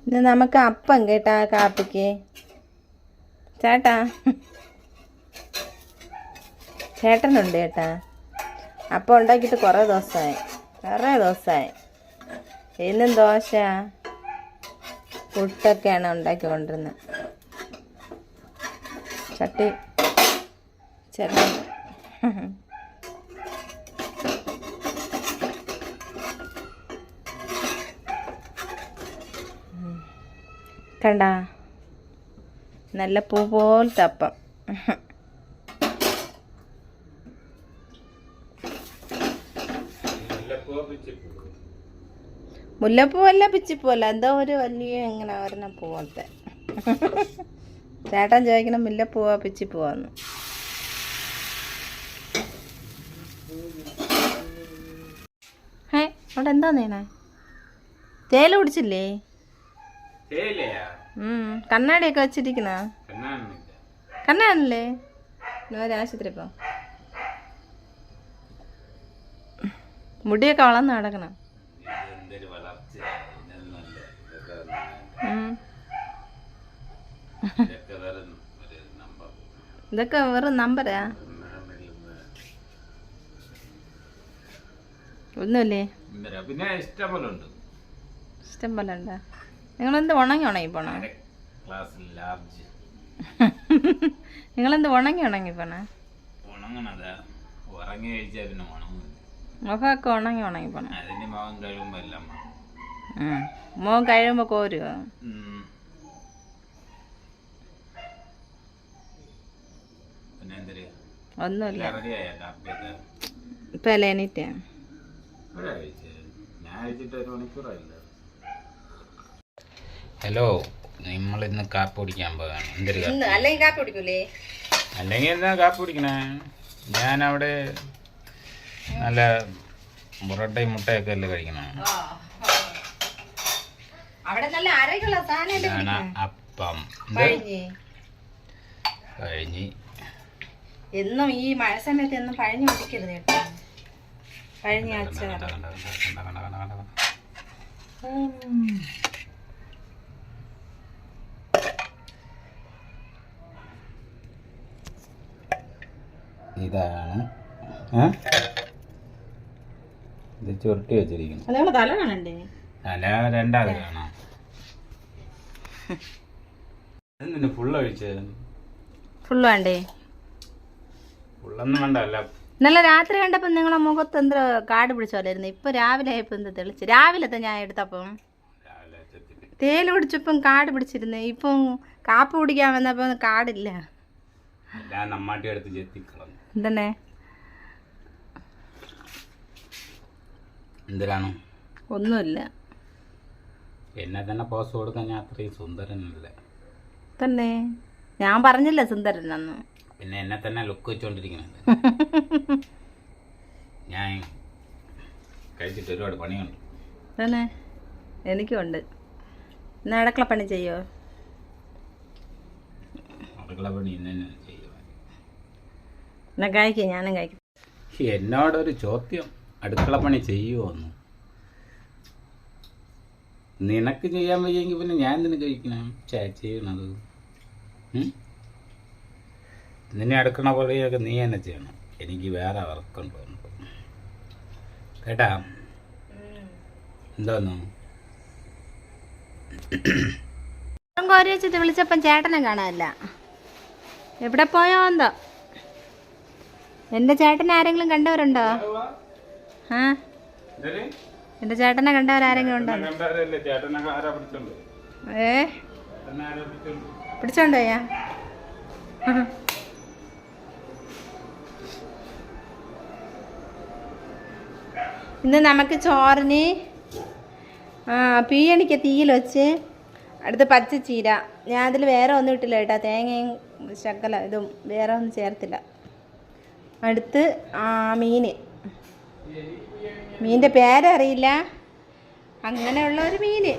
ഇന്ന് നമുക്ക് അപ്പം കേട്ടാ കാപ്പിക്ക്. ചേട്ടാ ചേട്ടനുണ്ട് ചേട്ടാ. അപ്പം ഉണ്ടാക്കിയിട്ട് കുറേ ദിവസമായി. ഇന്നും ദോശ പുട്ടൊക്കെയാണ് ഉണ്ടാക്കി കൊണ്ടിരുന്നത്. ചട്ടി കണ്ട നല്ല പൂ പോലത്തെ അപ്പം. മുല്ലപ്പൂവല്ല പിച്ചിപ്പൂവല്ല, എന്തോ ഒരു വലിയ ഇങ്ങനെ ഒരെണ്ണം പോലത്തെ. ചേട്ടൻ ചോദിക്കണം മുല്ലപ്പൂവാ പിച്ചിപ്പൂവാന്ന്. അവിടെ എന്താ നേണേ? തേയില കുടിച്ചില്ലേ? കണ്ണാടിയൊക്കെ വെച്ചിരിക്കുന്ന കണ്ണാണല്ലേ? ആശുപത്രി ഇപ്പൊ മുടിയൊക്കെ വളർന്ന് നടക്കണം. ഇതൊക്കെ വെറും നമ്പരാ, ഒന്നുമില്ലേ? ഇഷ്ടം പോലെ ഉണ്ടോ? നിങ്ങളെന്ത് ഉണങ്ങി പോണ? നിങ്ങളെന്ത് ഉണങ്ങി പോണ? മുഖമൊക്കെ ഉണങ്ങി പോണ. മുഖം കഴിയുമ്പോ കോരുവോ? ഒന്നുമില്ല, ഇപ്പൊ അല്ലേ എണീറ്റ? ഹലോ, നമ്മളിന്ന് കാപ്പി കുടിക്കാൻ പോകാണ്. അല്ലെങ്കിൽ കാപ്പി കുടിക്കൂലേ? അല്ലെങ്കിൽ എന്താ കാപ്പി കുടിക്കണേ? ഞാനവിടെ നല്ല പൊറോട്ടയും മുട്ടയൊക്കെ അല്ലേ കഴിക്കണേ. അപ്പം കഴിഞ്ഞ് എന്നും ഈ മഴ സമയത്ത് എന്നും പഴഞ്ഞു കുടിക്കരുത് കേട്ടോ. പഴഞ്ഞ ഇതാണ് ഇത് ചുരുട്ടി വെച്ചിരിക്കുന്നു. തല കാണണ്ടേ? തല രണ്ടാമത് കാണാം. ഫുള്ള് ഒഴിച്ചത്? ഫുള്ള് വേണ്ടേ? ഫുള്ളൊന്നും വേണ്ട. അല്ല, ഇന്നലെ രാത്രി കണ്ടപ്പോ നിങ്ങളെ മുഖത്ത് എന്തോ കാട് പിടിച്ചോലായിരുന്നു. ഇപ്പൊ രാവിലെ ആയപ്പോ എന്ത് തെളിച്ച്? രാവിലത്തെ ഞാൻ എടുത്തപ്പം തേയില കുടിച്ചപ്പം കാട് പിടിച്ചിരുന്നേ. ഇപ്പം കാപ്പി കുടിക്കാൻ വന്നപ്പോ കാടില്ല. എന്തെന്നെ എന്തിനാണ്? ഒന്നുമില്ല. എന്നെ തന്നെ പോസ് കൊടുക്കാൻ ഞാൻ അത്രയും സുന്ദരനല്ലേ? തന്നെ ഞാൻ പറഞ്ഞില്ല സുന്ദരനെന്ന്. പിന്നെ എന്നെ തന്നെ ലുക്ക് വെച്ചോണ്ടിരിക്കുന്നുണ്ട്. ഞാൻ കഴിച്ചിട്ട് ഒരുപാട് പണിയുണ്ട്. തന്നെ എനിക്കുണ്ട്. ഇന്ന് അടുക്കള പണി ചെയ്യോ? അടുക്കള പണി ഇന്നെ ചെയ്യുക. എന്നാ കഴിക്കും, ഞാനും കഴിക്കും. എന്നോടൊരു ചോദ്യം, അടുക്കള പണി ചെയ്യുമോന്ന്? നിനക്ക് ചെയ്യാൻ വയ്യെങ്കിൽ പിന്നെ ഞാൻ എന്തിനു കഴിക്കണം? ചെയ്യണത് നിന്നെ അടുക്കണ പണിയൊക്കെ നീ തന്നെ ചെയ്യണം. എനിക്ക് വേറെ വർക്കുണ്ടോ കേട്ടാ? എന്തോന്നു കോരി വെച്ചിട്ട് വിളിച്ചപ്പം ചേട്ടനെ കാണാനില്ല. എവിടെ പോയോ എന്തോ? എന്റെ ചേട്ടനെ ആരെങ്കിലും കണ്ടവരുണ്ടോ? എന്റെ ചേട്ടനെ കണ്ടവരാരെങ്കിലും ഉണ്ടോ? പിടിച്ചോണ്ടോയാ? ഇന്ന് നമുക്ക് ചോറിന് പീയണിക്ക് തീയിൽ വെച്ച് അടുത്ത് പച്ചച്ചീര. ഞാൻ അതിൽ വേറെ ഒന്നും ഇട്ടില്ല കേട്ടോ, തേങ്ങയും ശകല ഇതും വേറെ ഒന്നും ചേർത്തില്ല. അടുത്ത് മീനിൻ്റെ പേരറിയില്ല, അങ്ങനെയുള്ള ഒരു മീന്.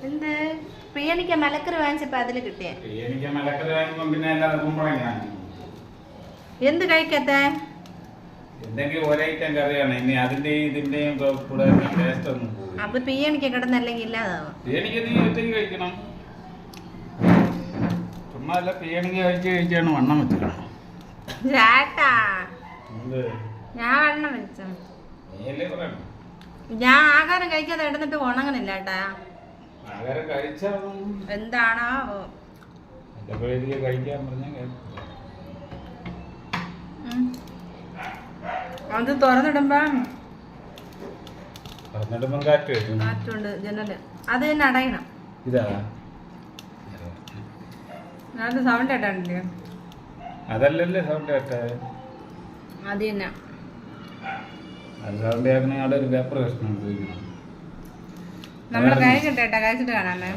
എന്ത് പ്രിയണിക്ക മലക്കറി വാങ്ങിച്ചപ്പോ അതില് കിട്ടിയ എന്ത് കഴിക്കത്തെ? എന്തെങ്കിലും ഒരൈറ്റം കറിയാണ് ഇനി അതിന്റെയും ഇതിന്റെയും കൂടെ ടേസ്റ്റ് ഒന്നും പോകും. അത് പിയണിക്ക് കിടന്നല്ലെങ്കിൽ ഇല്ലാതാവും. പിയണിക്ക് നീ ഒറ്റയ്ക്ക് കഴിക്കണം. ചുമ്മാ അല്ല, പിയണിക്ക് കഴിച്ചാണ് വണ്ണം വെച്ചിക്കണം. ചേട്ടാ ഞാൻ വണ്ണം വെച്ചു. ഞാൻ ആഹാരം കഴിക്കാതെ ഇടന്നിട്ട് ഉണങ്ങണില്ല ചേട്ടാ. ആഹാരം കഴിച്ചാ എന്താണോ കഴിക്കാൻ പറഞ്ഞാൽ അത് തുറന്നിടുമ്പം കാറ്റ് വരും. കാറ്റുണ്ട് ജനല്. അത് തന്നെ അടയണം. ഇതാ അത് സൗണ്ട് കേട്ടാണ്ടില്ലേ? അതല്ലല്ലേ സൗണ്ട് കേട്ടെ. അത് തന്നെ. അത് സൗണ്ട് കേൾക്കണമെങ്കിൽ അവിടെ ഒരു പേപ്പർ കഷ്ണം ഉപയോഗിക്കണം. നമ്മള് കഴിച്ചിട്ടേട്ടാ, കഴിച്ചിട്ട് കാണാമേ.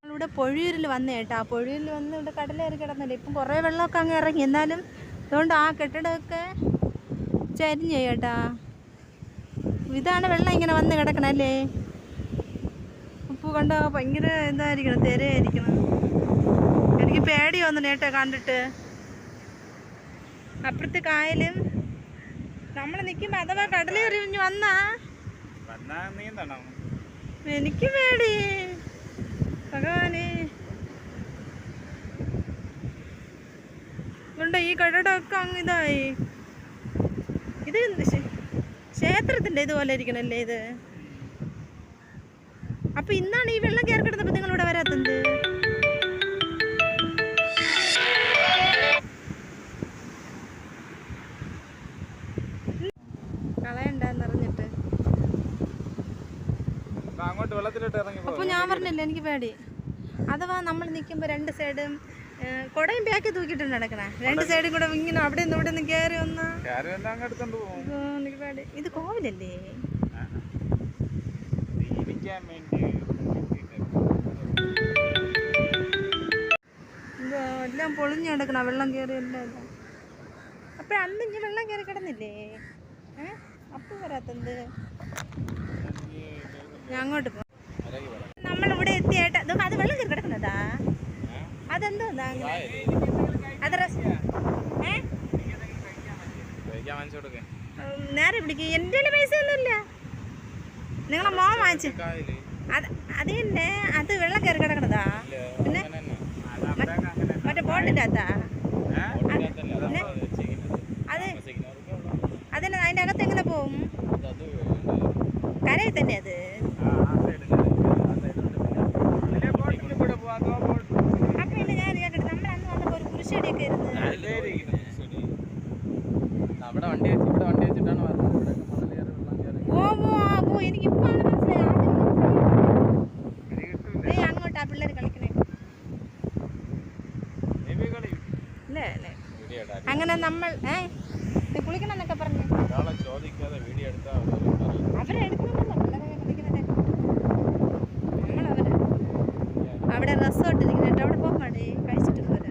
ഇവിടെ പൊഴിയൂരിൽ വന്നു കേട്ടാ. പൊഴിയൂരിൽ വന്ന് ഇവിടെ കടലേറി കിടന്നില്ല. ഇപ്പം കുറേ വെള്ളമൊക്കെ അങ്ങ് ഇറങ്ങി. എന്നാലും അതുകൊണ്ട് ആ കെട്ടിടമൊക്കെ ചരിഞ്ഞു കേട്ടാ. ഇതാണ് വെള്ളം ഇങ്ങനെ വന്ന് കിടക്കണല്ലേ. ഉപ്പ് കണ്ട ഭയങ്കര എന്തായിരിക്കണം, തിരയായിരിക്കണം. എനിക്ക് പേടി വന്നു കേട്ടോ കണ്ടിട്ട്. അപ്പുറത്തെ കായലും നമ്മൾ നിൽക്കുമ്പോൾ അഥവാ കടലേറിഞ്ഞ് വന്നാ എനിക്ക് പേടി. ഭഗവാനെ, ഉണ്ട് ഈ കടടൊക്കെ അങ്ങ് ഇതായി. ഇത് ക്ഷേത്രത്തിന്റെ ഇതുപോലെ ഇരിക്കണല്ലേ ഇത്. അപ്പൊ ഇന്നാണ് ഈ വെള്ളം കയറി കിടന്നപ്പോ നിങ്ങളിവിടെ വരാത്തത്. കളയണ്ടെന്നറിഞ്ഞിട്ട് അപ്പൊ ഞാൻ പറഞ്ഞില്ല എനിക്ക് പേടി. അഥവാ നമ്മൾ നിൽക്കുമ്പോൾ രണ്ട് സൈഡും കൊടയും ബാക്കി തൂക്കിയിട്ടുണ്ട് നടക്കണേ. രണ്ട് സൈഡും കൂടെ ഇങ്ങനെ അവിടെ നിന്ന് ഇവിടെ നിന്ന് കയറി വന്നാ എനിക്ക് പേടി. ഇത് കോവിലല്ലേ? എല്ലാം പൊളിഞ്ഞു കിടക്കണ വെള്ളം കയറി എല്ലാം. അപ്പൊ അന്ന് ഇനി വെള്ളം കയറി കിടന്നില്ലേ? അപ്പൊ വരാത്തത് ഞാൻ അങ്ങോട്ട് പോ. നമ്മളിവിടെ എത്തിയായിട്ട് അത് വെള്ളം കയറി കിടക്കുന്നതാ. അതെന്തോ അത് നേരെ പിടിക്കും. എൻ്റെ പൈസ ഒന്നുമില്ല. നിങ്ങളെ മോൻ വാങ്ങിച്ചു അത് തന്നെ. അത് വെള്ളം കയറി കിടക്കണതാ. പിന്നെ മറ്റേ ബോട്ടിൻ്റെ അകത്താ. അത് അതന്നെ. അതിൻ്റെ അകത്ത് എങ്ങനെ പോവും? കരയിൽ തന്നെ അത്. അപ്പൊ പിന്നെ ഞാൻ കേട്ടിട്ട് നമ്മൾ അന്ന് വന്നപ്പോ ഒരു കുരിശടിയൊക്കെ ഇരുന്ന് ഓ എനിക്കിപ്പോ മനസ്സിലായി. അങ്ങോട്ടാ പിള്ളേർ കളിക്കണേ. അങ്ങനെ നമ്മൾ കുളിക്കണം എന്നൊക്കെ പറഞ്ഞു അവരെടുക്കണമെന്നല്ല പിള്ളേരെ കളിക്കണേ. നമ്മളവരെ അവിടെ റിസോർട്ട് ഇരിക്കുന്നുണ്ട്. അവിടെ പോകാൻ പാടേ, കഴിച്ചിട്ട് പോരാ.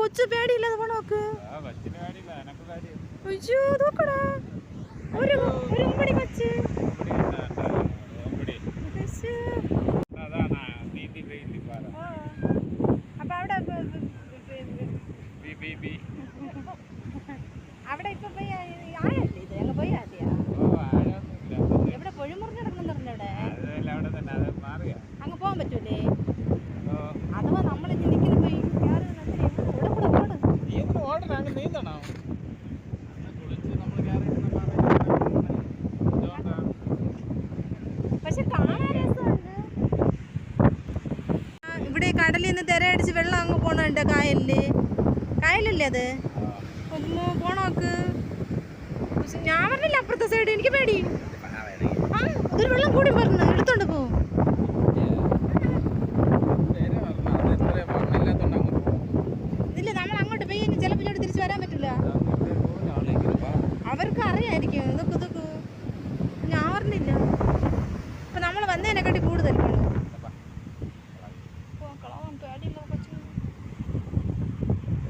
കൊച്ചു പേടിയില്ലാതെ പോണോക്ക്. അയ്യോ നോക്കടാ, ഒരു ഉമ്പടി കൊച്ച്. അപ്പൊ അവിടെ അവിടെ ഇപ്പൊ പോയി ആയല്ലേ ഇത്? ഞങ്ങൾ പോയി ആദ്യാ. എവിടെ പൊഴിമുറിഞ്ഞ് കിടക്കണം പറഞ്ഞവിടെ അങ്ങ് പോകാൻ പറ്റൂലേ? അഥവാ നമ്മളിഞ്ഞ് നിൽക്കുന്ന പോയി പക്ഷെ കാണാൻ രസമുണ്ട്. ഇവിടെ കടലിൽ നിന്ന് തിരയടിച്ച് വെള്ളം അങ്ങ് പോണുണ്ട്. കായലല്ലേ അത്? പോണോക്ക്. ഞാൻ പറഞ്ഞില്ല അപ്പുറത്തെ സൈഡ്. എനിക്ക് പേടി. അതൊരു വെള്ളം കൂടി പറഞ്ഞു എടുത്തോണ്ട് പോവും. ഇല്ല, നമ്മൾ അങ്ങോട്ട് പോയി ചിലപ്പോൾ ഇങ്ങോട്ട് തിരിച്ചു വരാൻ പറ്റില്ല. അവർക്ക് അറിയായിരിക്കും. ഇതൊക്കെ ഞാൻ പറഞ്ഞില്ല. ഇപ്പൊ നമ്മൾ വന്നതിനെക്കാട്ടി കൂടുതൽ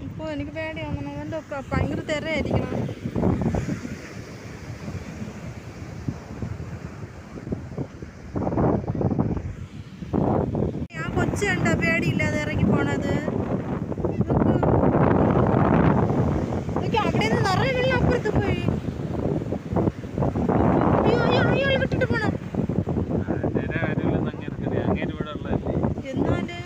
ഇപ്പോൾ എനിക്ക് പേടിയാണ്. അതുകൊണ്ട് ഭയങ്കര തിരയായിരിക്കണം. കൊച്ചു കണ്ട പേടിയില്ലാതെ ഇറങ്ങി പോണത്. അവിടെ നിന്ന് നിറയെ വെള്ളം അപ്പുറത്ത് പോയി. അയ്യോ അയ്യോ അയാൾ വിട്ടിട്ട് പോണം. എന്നാല്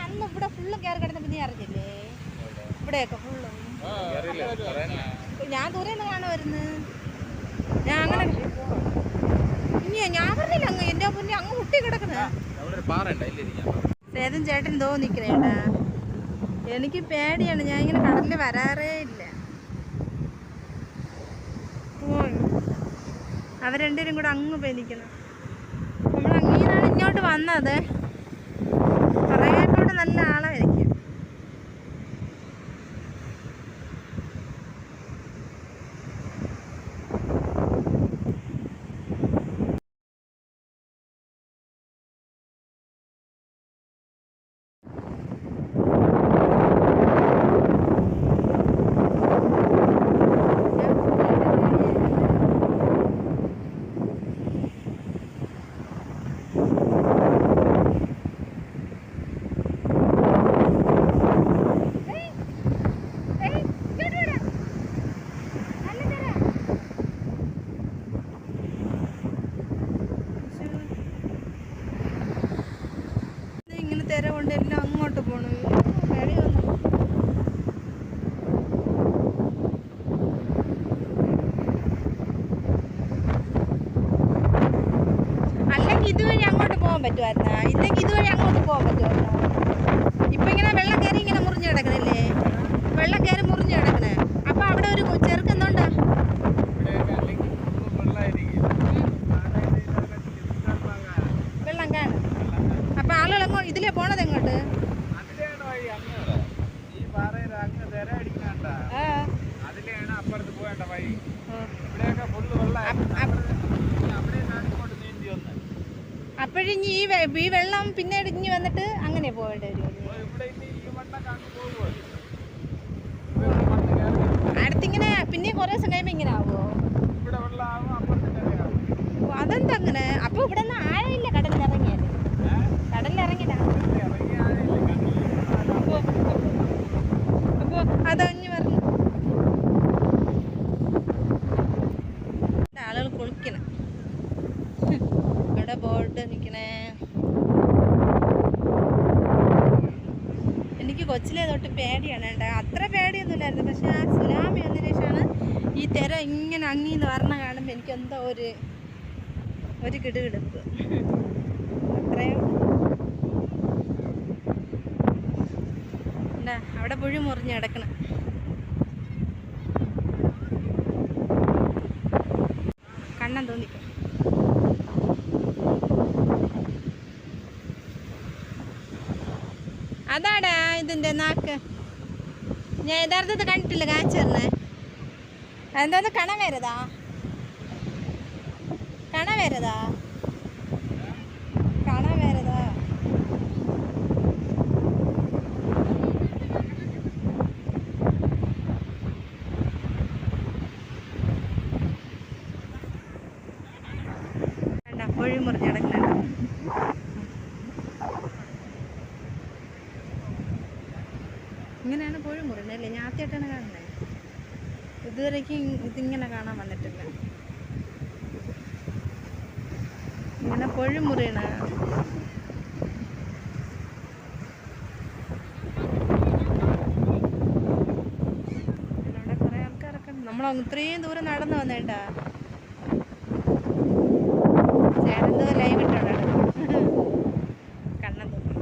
അന്ന് ഇവിടെ ഫുള്ളും കയറി കിടന്നപ്പോ നീ അറിഞ്ഞില്ലേ? ഇവിടെയൊക്കെ ഫുള്ളും ഞാൻ ദൂരെ നിന്ന് കാണുമായിരുന്നു. ഞാൻ അങ്ങനെ ഞാൻ പറഞ്ഞില്ല അങ്ങ് എന്റെ മുന്നേ അങ്ങ് കുട്ടി കിടക്കുന്നത്. സേതൻ ചേട്ടൻ എന്തോ നിക്കണേട്ടാ. എനിക്ക് പേടിയാണ്. ഞാൻ ഇങ്ങനെ കടലിൽ വരാറേ ഇല്ല. അവർ രണ്ടുപേരും കൂടെ അങ്ങ് പോയി നിൽക്കണം. നമ്മൾ അങ്ങീന്നാണ് ഇങ്ങോട്ട് വന്നത്. പറയാനോട് നല്ല ആളായിരിക്കും. തിര കൊണ്ട് എല്ലാം അങ്ങോട്ട് പോണു. അല്ലെങ്കിൽ ഇതുവഴി അങ്ങോട്ട് പോകാൻ പറ്റുമായിരുന്നാ? ഇല്ലെങ്കിൽ ഇതുവഴി അങ്ങോട്ട് പോകാൻ പറ്റുമായിരുന്നാ? ഇപ്പൊ ഇങ്ങനെ വെള്ളം കയറി ഇങ്ങനെ മുറിഞ്ഞു കിടക്കണില്ലേ? വെള്ളം കയറി മുറിഞ്ഞു കിടക്കണേ. അപ്പൊ അവിടെ ഒരു ചെറുക്കെന്തോണ്ടാ വെള്ളം കാണും. അപ്പൊ ആളുകൾ ഇതിലേ പോണത് എങ്ങോട്ട്? അപ്പോഴിഞ്ഞി ഈ വെള്ളം പിന്നീട് ഇഞ്ഞി വന്നിട്ട് അങ്ങനെ പോവേണ്ടി വരും. അടുത്തിങ്ങനെ പിന്നെ കുറേ ദിവസം കഴിയുമ്പോ ഇങ്ങനെ ആവുമോ? അതെന്താ അങ്ങനെ? അപ്പൊ ഇവിടെ നിന്ന് ആഴമില്ല കടലിലിറങ്ങിയാല്. കടലിലിറങ്ങില്ല. അപ്പൊ അതഞ്ഞു പറഞ്ഞു ആളുകൾ കുളിക്കണം. ഇവിടെ ബോട്ട് നിൽക്കണേ. എനിക്ക് കൊച്ചിലെ തൊട്ട് പേടിയാണ് കേട്ടോ. അത്ര പേടിയൊന്നുമില്ലായിരുന്നു. പക്ഷെ ആ സുനാമി വന്നതിന് ശേഷമാണ് ഈ തിര ഇങ്ങനെ അങ്ങീന്ന് വരണ കാണുമ്പോൾ എനിക്ക് എന്തോ ഒരു കിടുകിടുപ്പ്. അത്രയും എന്താ അവിടെ പുഴി മുറിഞ്ഞ് കിടക്കണം. കണ്ണം തോന്നിക്കും. അതാടാ ഇതിന്റെ നാക്ക്. ഞാൻ യഥാർത്ഥത്തിൽ കണ്ടിട്ടില്ല. കാണിച്ചു തരണേ. എന്തോന്ന് കണ വരതാ? കണ വരതാ? കണ വരതാ? പൊഴി മുറിഞ്ഞ് കിടക്കുന്നുണ്ട്. ഇങ്ങനെയാണ് പൊഴി മുറിഞ്ഞത് അല്ലേ? ഞാൻ ആദ്യമായിട്ടാണ് കാണുന്നത്. ഇതുവരേക്കും ഇതിങ്ങനെ കാണാൻ വന്നിട്ടില്ല. ഇങ്ങനെ പൊഴി മുറിയണ ഇവിടെ കുറേ ആൾക്കാരൊക്കെ. നമ്മൾ ഇത്രയും ദൂരം നടന്നു വന്നേട്ടാ. ചേട്ടൻ ലൈവ് ഇട്ടാണ് കണ്ണം തോന്നി.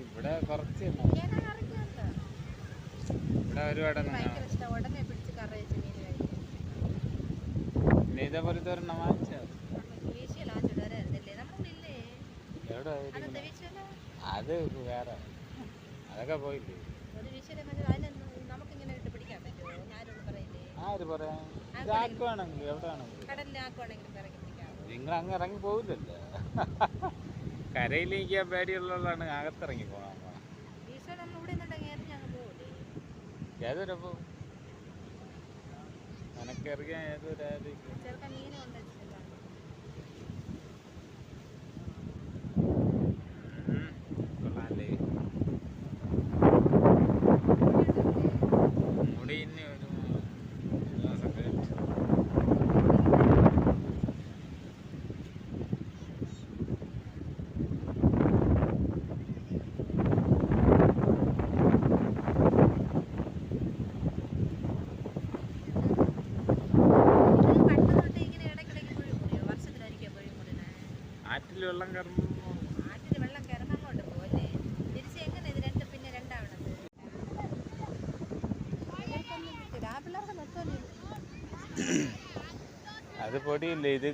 ഇവിടെ കുറച്ച് ഇവിടെ ഒരുപാട് ഇതേപോലത്തെ ഒരെണ്ണം വാങ്ങിച്ചോ? എവിടെ അതെന്താ വിഷുവല്ല? അത് വേറെ, അതൊക്കെ പോയില്ലേ. ഒരു വിഷയം നമുക്കിങ്ങനെ ഇട്ട് പിടിക്കാൻ പറ്റുമോ? ഞാനൊന്നും പറയില്ലേ. ആര് പറയാൻ? ഇതാക്കുവാണെങ്കിൽ എവിടെ ആണെങ്കിൽ കടലിലാക്കുവാണെങ്കിലും ഇറങ്ങി പിടിക്കാം. നിങ്ങൾ അങ്ങ് ഇറങ്ങി പോകില്ലല്ലോ. കരയിലിരിക്കാൻ പേടിയുള്ളതാണ് അകത്തിറങ്ങി പോകാൻ. വിഷു നമ്മൾ ഇവിടെ നിന്നുണ്ടെങ്കിൽ എറിഞ്ഞ് അങ്ങ് പോകില്ലേ? ഏതൊരപ്പോ നിനക്കറിയാൻ ഏതൊരായിരിക്കും. ചെറുക്കൻ മീനും ഉണ്ടല്ലോ. കൊള്ളാല്ലേ? മുടി ഇനി ഒരു ദിവസം കഴിച്ചു. ആറ്റിൽ വെള്ളം കയറുന്നു. ആറ്റിൽ വെള്ളം കയറുന്ന അങ്ങോട്ട് പോകല്ലേ? തിരിച്ച് എങ്ങനെ ഇത് രണ്ടും പിന്നെ രണ്ടാവണത്? പിള്ളേർക്ക് നിർത്തുമല്ലോ. അത് പൊടിയില്ലേ, ഇത്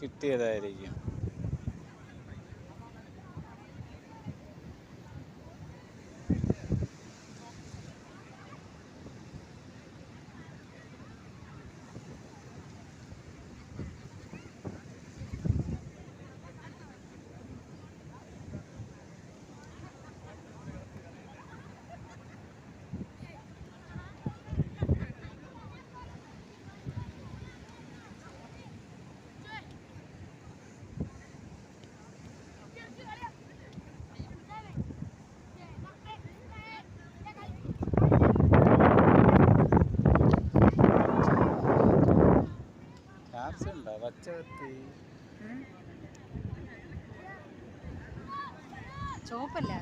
കിട്ടിയതായിരിക്കും. ഉണ്ടോ പച്ചവത്തി? ചോപ്പല്ല